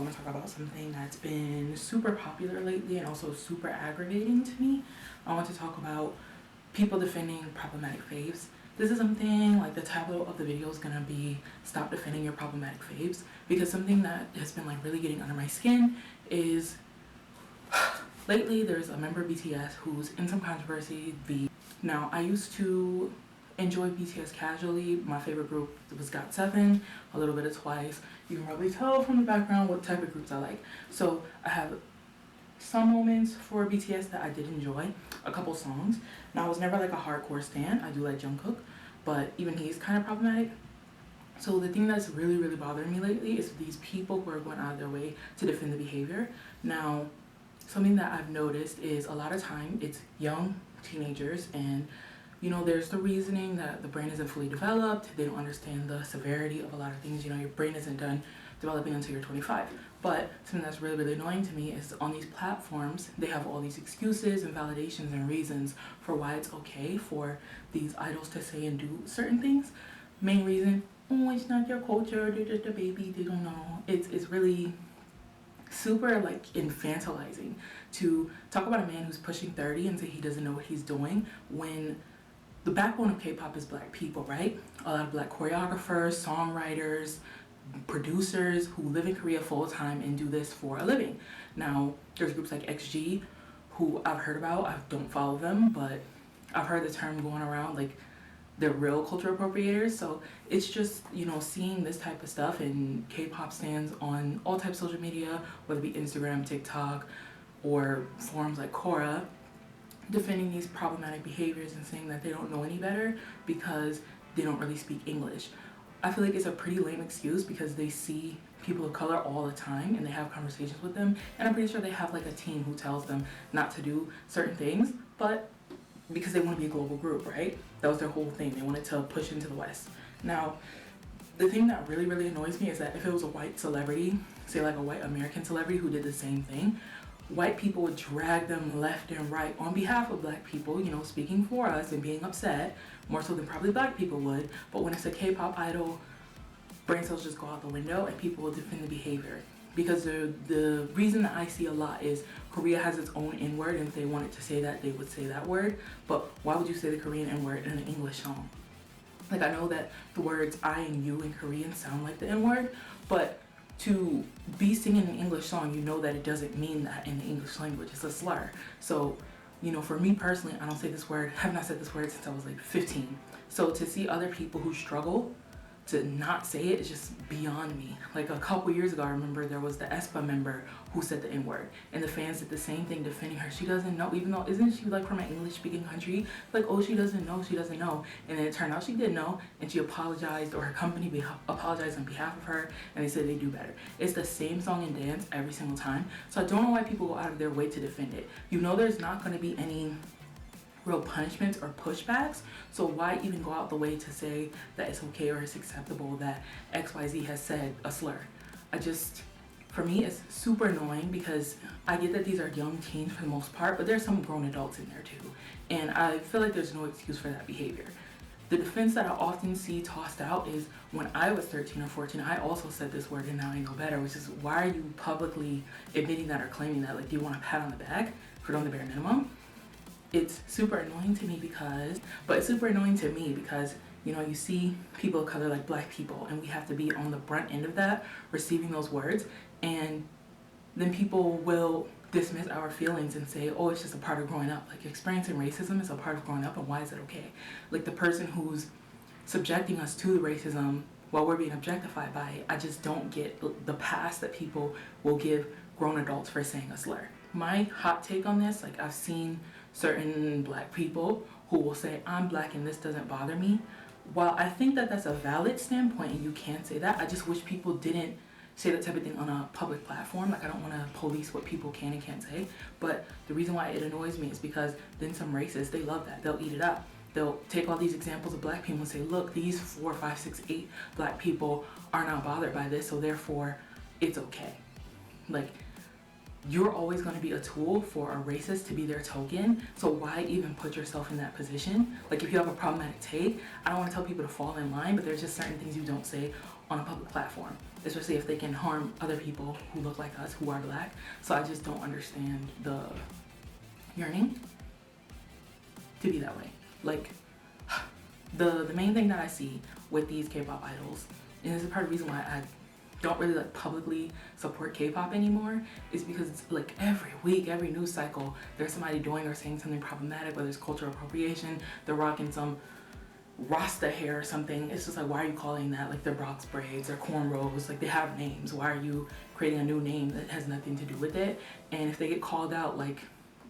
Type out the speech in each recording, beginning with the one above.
want to talk about something that's been super popular lately and also super aggravating to me. I want to talk about people defending problematic faves. This is something like the title of the video is gonna be "Stop Defending Your Problematic Faves," because something that has been like really getting under my skin is lately there's a member of BTS who's in some controversy. Now, I used to enjoy BTS casually. My favorite group was GOT7, a little bit of Twice. You can probably tell from the background what type of groups I like. So I have some moments for BTS that I did enjoy, a couple songs. Now, I was never like a hardcore stan. I do like Jungkook, but even he's kind of problematic. So the thing that's really bothering me lately is these people who are going out of their way to defend the behavior. Now, something that I've noticed is a lot of time it's young teenagers, and you know, there's the reasoning that the brain isn't fully developed. They don't understand the severity of a lot of things. You know, your brain isn't done developing until you're 25. But something that's really annoying to me is on these platforms, they have all these excuses and validations and reasons for why it's okay for these idols to say and do certain things. Main reason, oh, it's not your culture, they're just a baby, they don't know. It's really super like infantilizing to talk about a man who's pushing 30 and say he doesn't know what he's doing when the backbone of K-pop is black people, right? A lot of black choreographers, songwriters, producers who live in Korea full time and do this for a living. Now, there's groups like XG who I've heard about. I don't follow them, but I've heard the term going around like they're real culture appropriators. So it's just, you know, seeing this type of stuff and K-pop stands on all types of social media, whether it be Instagram, TikTok, or forums like Quora, defending these problematic behaviors and saying that they don't know any better because they don't really speak English. I feel like it's a pretty lame excuse because they see people of color all the time and they have conversations with them, and I'm pretty sure they have like a team who tells them not to do certain things, but because they want to be a global group, right? That was their whole thing. They wanted to push into the West. Now, the thing that really annoys me is that if it was a white celebrity, say like a white American celebrity who did the same thing, white people would drag them left and right on behalf of black people, you know, speaking for us and being upset, more so than probably black people would. But when it's a K-pop idol, brain cells just go out the window and people will defend the behavior. Because the reason that I see a lot is Korea has its own N-word, and if they wanted to say that, they would say that word. But why would you say the Korean N-word in an English song? Like, I know that the words I and you in Korean sound like the N-word, but to be singing an English song, you know that it doesn't mean that in the English language. It's a slur. So, you know, for me personally, I don't say this word, have not said this word since I was like 15. So to see other people who struggle to not say it is just beyond me. Like a couple years ago, I remember there was the aespa member who said the N-word, and the fans did the same thing defending her. She doesn't know, even though, isn't she like from an English speaking country? Like, oh, she doesn't know. And then it turned out she did know, and she apologized, or her company apologized on behalf of her, and they said they do better. It's the same song and dance every single time. So I don't know why people go out of their way to defend it. You know there's not going to be any real punishments or pushbacks, so why even go out the way to say that it's okay or it's acceptable that XYZ has said a slur? For me, it's super annoying because I get that these are young teens for the most part, but there's some grown adults in there too, and I feel like there's no excuse for that behavior. The defense that I often see tossed out is when I was 13 or 14, I also said this word and now I know better, which is, why are you publicly admitting that or claiming that? Like, do you want a pat on the back for doing the bare minimum? It's super annoying to me because, you know, you see people of color like black people, and we have to be on the brunt end of that, receiving those words, and then people will dismiss our feelings and say, oh, it's just a part of growing up. Like, experiencing racism is a part of growing up, and why is it okay? Like, the person who's subjecting us to the racism while we're being objectified by it, I just don't get the pass that people will give grown adults for saying a slur. My hot take on this, like, I've seen certain black people who will say, I'm black and this doesn't bother me. While I think that that's a valid standpoint and you can say that, I just wish people didn't say that type of thing on a public platform. Like, I don't want to police what people can and can't say, but the reason why it annoys me is because then some racists, they love that. They'll eat it up. They'll take all these examples of black people and say, look, these 4, 5, 6, 8 black people are not bothered by this, so therefore it's okay. Like, you're always going to be a tool for a racist to be their token, so why even put yourself in that position? Like, if you have a problematic take, I don't want to tell people to fall in line, but there's just certain things you don't say on a public platform. especially if they can harm other people who look like us, who are black. So I just don't understand the yearning to be that way. Like, the main thing that I see with these K-pop idols, and this is part of the reason why I don't really like publicly support K-pop anymore, is because it's like every week, every news cycle, there's somebody doing or saying something problematic, whether it's cultural appropriation, they're rocking some Rasta hair or something. It's just like, why are you calling that like their Bronx braids or cornrows? Like, they have names. Why are you creating a new name that has nothing to do with it? And if they get called out, like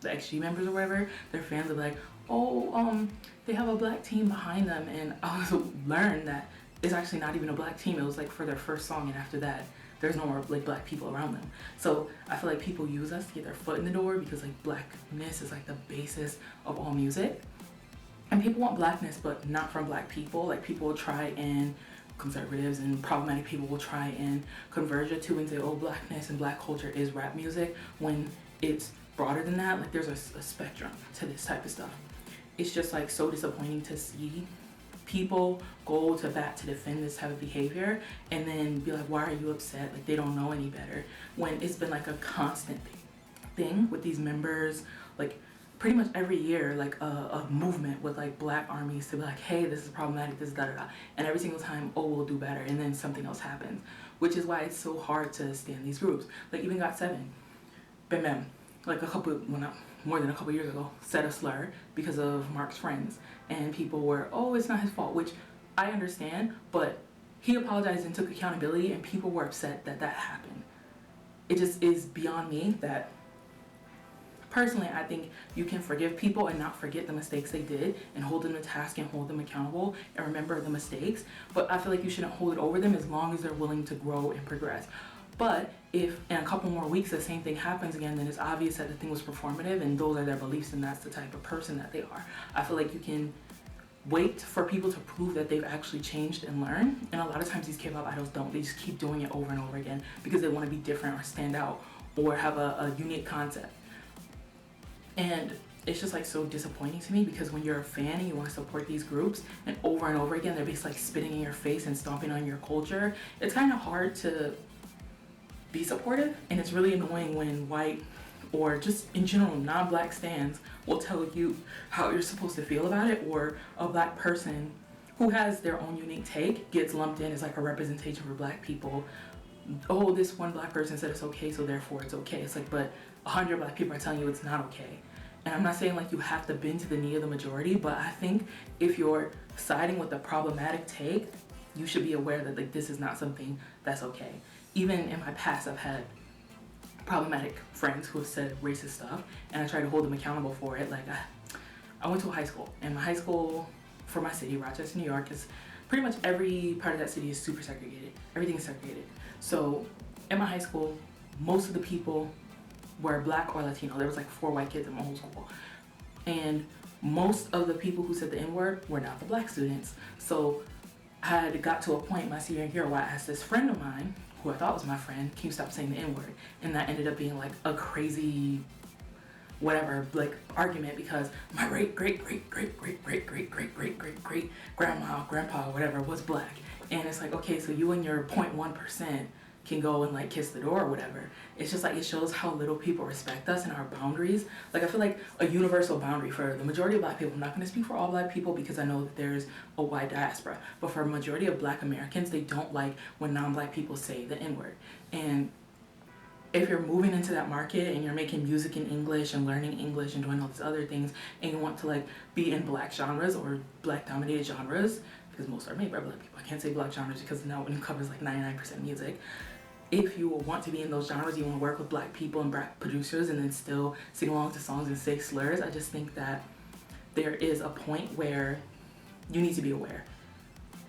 the XG members or whatever, their fans are like, oh, they have a black team behind them. And I also learned that it's actually not even a black team. It was like for their first song, and after that there's no more like black people around them. So I feel like people use us to get their foot in the door, because like blackness is like the basis of all music, and people want blackness but not from black people. Like, people will try, and conservatives and problematic people will try and converge the two and say, oh, blackness and black culture is rap music, when it's broader than that. Like, there's a spectrum to this type of stuff. It's just like so disappointing to see people go to bat to defend this type of behavior and then be like, why are you upset? Like, they don't know any better, when it's been like a constant thing with these members. Like, pretty much every year, like a movement with like black armies to be like, hey, this is problematic, this da da da, and every single time, oh, we'll do better, and then something else happens, which is why it's so hard to stand these groups. Like, even GOT7, Bam Bam, like more than a couple years ago, said a slur because of Mark's friends, and people were, oh, it's not his fault, which I understand, but he apologized and took accountability, and people were upset that that happened. It just is beyond me that, personally, I think you can forgive people and not forget the mistakes they did, and hold them to task and hold them accountable and remember the mistakes, but I feel like you shouldn't hold it over them as long as they're willing to grow and progress. But if in a couple more weeks the same thing happens again, then it's obvious that the thing was performative and those are their beliefs and that's the type of person that they are. I feel like you can wait for people to prove that they've actually changed and learned, and a lot of times these K-pop idols don't. They just keep doing it over and over again because they want to be different or stand out or have a unique concept. And it's just like so disappointing to me, because when you're a fan and you want to support these groups and over again they're basically like spitting in your face and stomping on your culture, it's kind of hard to be supportive. And it's really annoying when white or just in general non-black stans will tell you how you're supposed to feel about it, or a black person who has their own unique take gets lumped in as like a representation for black people. Oh, this one black person said it's okay, so therefore it's okay. It's like, but 100 black people are telling you it's not okay. And I'm not saying like you have to bend to the knee of the majority, but I think if you're siding with a problematic take, you should be aware that like this is not something that's okay. Even in my past, I've had problematic friends who have said racist stuff, and I try to hold them accountable for it. Like, I went to a high school, and my high school for my city, Rochester, New York, is pretty much every part of that city is super segregated. Everything is segregated. So in my high school, most of the people were black or Latino. There was like 4 white kids in my whole school. And most of the people who said the N-word were not the black students. So I had got to a point my senior year where I asked this friend of mine, who I thought was my friend, can you stop saying the N-word? And that ended up being like a crazy whatever, like argument, because my great grandma, grandpa, whatever, was black. And it's like, okay, so you and your 0.1% can go and like kiss the door or whatever. It's just like, it shows how little people respect us and our boundaries. Like, I feel like a universal boundary for the majority of black people, I'm not going to speak for all black people because I know that there's a wide diaspora, but for a majority of black Americans, they don't like when non-black people say the N-word. And if you're moving into that market and you're making music in English and learning English and doing all these other things, and you want to like be in black genres or black dominated genres, because most are made by black people, I can't say black genres because now it covers like 99% music. If you want to be in those genres, you want to work with black people and black producers and then still sing along to songs and say slurs, I just think that there is a point where you need to be aware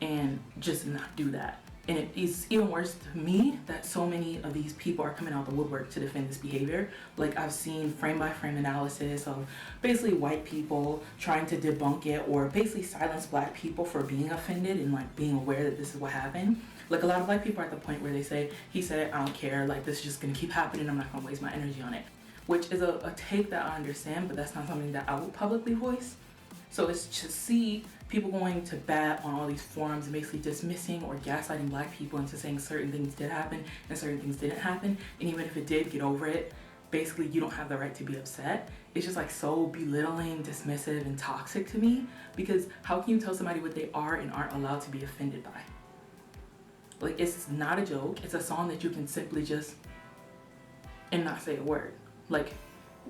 and just not do that. And it is even worse to me that so many of these people are coming out the woodwork to defend this behavior. Like, I've seen frame by frame analysis of basically white people trying to debunk it or basically silence black people for being offended and like being aware that this is what happened. Like, a lot of black people are at the point where they say, he said it, I don't care, like this is just gonna keep happening, I'm not gonna waste my energy on it. Which is a take that I understand, but that's not something that I would publicly voice. So it's to see people going to bat on all these forums and basically dismissing or gaslighting black people into saying certain things did happen and certain things didn't happen, and even if it did, get over it. Basically, you don't have the right to be upset. It's just like so belittling, dismissive, and toxic to me, because how can you tell somebody what they are and aren't allowed to be offended by? Like, it's not a joke. It's a song that you can simply just and not say a word. Like,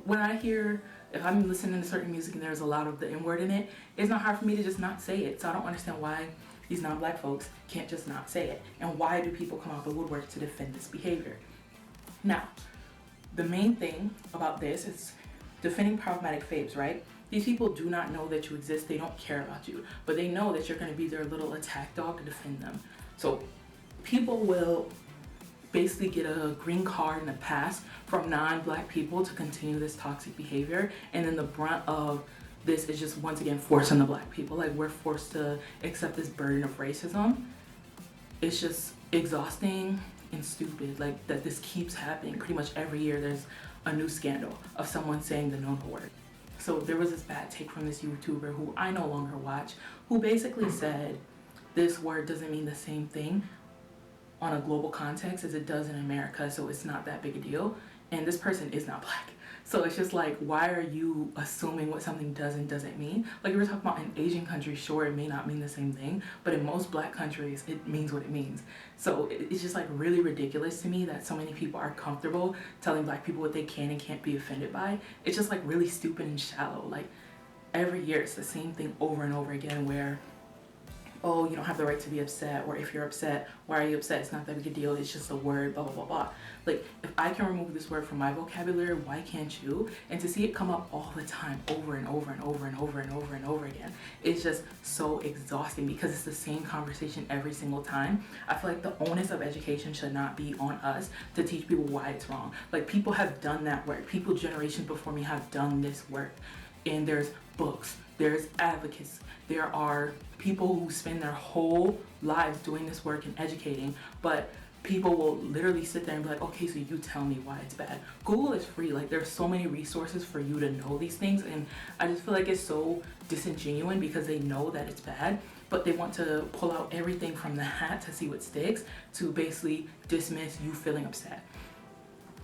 when I hear, if I'm listening to certain music and there's a lot of the N-word in it, it's not hard for me to just not say it. So I don't understand why these non-black folks can't just not say it. And why do people come out the woodwork to defend this behavior? Now, the main thing about this is defending problematic faves, right? These people do not know that you exist. They don't care about you, but they know that you're going to be their little attack dog to defend them. So people will basically get a green card and a pass from non-black people to continue this toxic behavior, and then the brunt of this is just once again forced on the black people. Like, we're forced to accept this burden of racism. It's just exhausting and stupid, like, that this keeps happening. Pretty much every year there's a new scandal of someone saying the no word. So there was this bad take from this YouTuber who I no longer watch, who basically said this word doesn't mean the same thing on a global context as it does in America, so it's not that big a deal. And this person is not black. So it's just like, why are you assuming what something does and doesn't mean? Like, we were talking about in Asian countries, sure, it may not mean the same thing, but in most black countries, it means what it means. So it's just like really ridiculous to me that so many people are comfortable telling black people what they can and can't be offended by. It's just like really stupid and shallow. Like, every year it's the same thing over and over again where, oh, you don't have the right to be upset, or if you're upset, why are you upset? It's not that big a deal, it's just a word, blah, blah, blah, blah. Like, if I can remove this word from my vocabulary, why can't you? And to see it come up all the time, over and over and over and over and over and over again, it's just so exhausting because it's the same conversation every single time. I feel like the onus of education should not be on us to teach people why it's wrong. Like, people have done that work. People generations before me have done this work. And there's books, there's advocates, there are people who spend their whole lives doing this work and educating, but people will literally sit there and be like, okay, so you tell me why it's bad. Google is free. Like, there's so many resources for you to know these things, and I just feel like it's so disingenuous because they know that it's bad, but they want to pull out everything from the hat to see what sticks, to basically dismiss you feeling upset.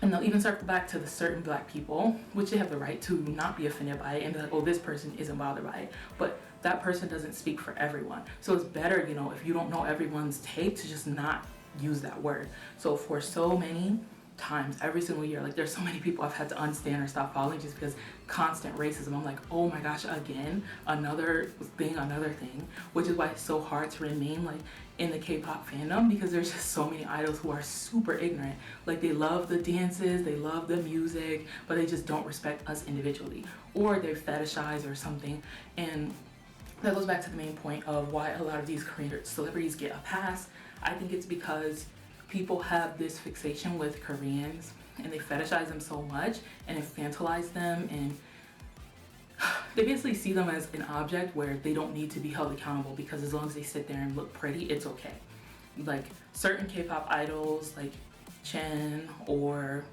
And they'll even circle back to the certain black people, which they have the right to not be offended by it and be like, oh, this person isn't bothered by it. But that person doesn't speak for everyone. So it's better, you know, if you don't know everyone's take, to just not use that word. So for so many times, every single year, like, there's so many people I've had to unstand or stop following just because constant racism. I'm like, oh my gosh, again, another thing, which is why it's so hard to remain like in the K-pop fandom, because there's just so many idols who are super ignorant. Like, they love the dances, they love the music, but they just don't respect us individually, or they fetishize or something. And that goes back to the main point of why a lot of these Korean celebrities get a pass. I think it's because people have this fixation with Koreans and they fetishize them so much and infantilize them, and they basically see them as an object where they don't need to be held accountable, because as long as they sit there and look pretty, it's okay. Like, certain K-pop idols like Chen, or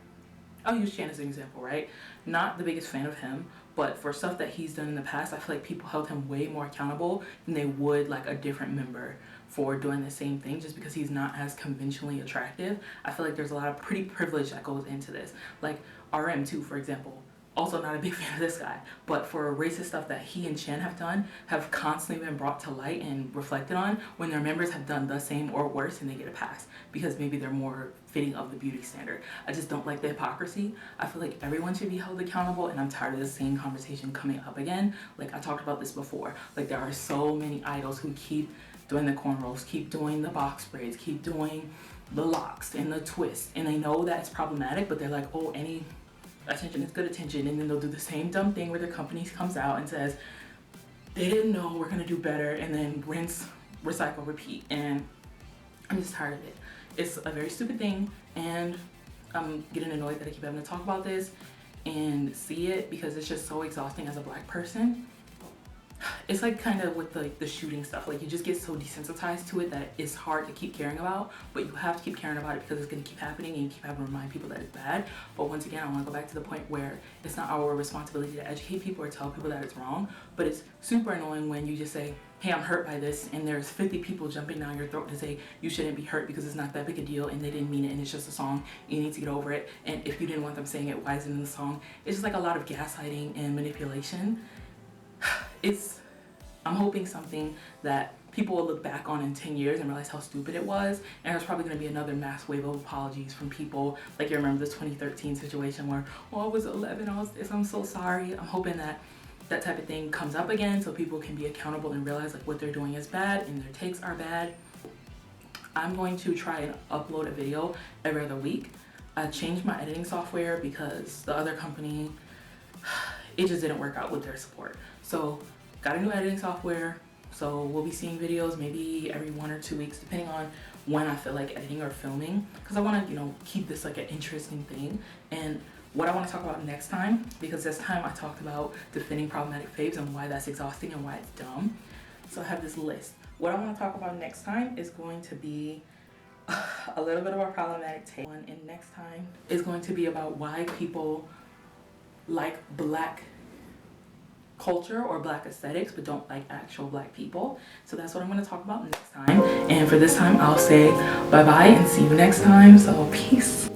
I'll use Chen as an example, right? Not the biggest fan of him, but for stuff that he's done in the past, I feel like people held him way more accountable than they would like a different member for doing the same thing, just because he's not as conventionally attractive. I feel like there's a lot of pretty privilege that goes into this. Like RM2, for example, also not a big fan of this guy, but for racist stuff that he and Chen have done, have constantly been brought to light and reflected on when their members have done the same or worse, and they get a pass because maybe they're more fitting of the beauty standard. I just don't like the hypocrisy. I feel like everyone should be held accountable, and I'm tired of the same conversation coming up again. Like, I talked about this before. Like, there are so many idols who keep doing the cornrows, keep doing the box braids, keep doing the locks and the twists, and they know that it's problematic, but they're like, oh, any attention is good attention, and then they'll do the same dumb thing where their company comes out and says they didn't know, we're gonna do better, and then rinse, recycle, repeat. And I'm just tired of it. It's a very stupid thing, and I'm getting annoyed that I keep having to talk about this and see it, because it's just so exhausting as a black person. it's like kind of with the shooting stuff, like you just get so desensitized to it that it's hard to keep caring about, but you have to keep caring about it because it's going to keep happening and you keep having to remind people that it's bad. But once again, I want to go back to the point where it's not our responsibility to educate people or tell people that it's wrong, but it's super annoying when you just say, hey, I'm hurt by this, and there's 50 people jumping down your throat to say you shouldn't be hurt because it's not that big a deal and they didn't mean it and it's just a song, you need to get over it, and if you didn't want them saying it, why is it in the song? It's just like a lot of gaslighting and manipulation. I'm hoping something that people will look back on in 10 years and realize how stupid it was, and there's probably going to be another mass wave of apologies from people. Like, you remember the 2013 situation where, oh, I was 11, I'm so sorry. I'm hoping that that type of thing comes up again so people can be accountable and realize like what they're doing is bad and their takes are bad. I'm going to try and upload a video every other week. I changed my editing software because the other company, it just didn't work out with their support. So got a new editing software, so we'll be seeing videos maybe every 1 or 2 weeks depending on when I feel like editing or filming, because I want to keep this like an interesting thing. And what I want to talk about next time, because this time I talked about defending problematic faves and why that's exhausting and why it's dumb, so I have this list. What I want to talk about next time is going to be a little bit of a problematic take one, and next time is going to be about why people like black culture or black aesthetics but don't like actual black people. So that's what I'm going to talk about next time, and for this time I'll say bye bye and see you next time. So peace.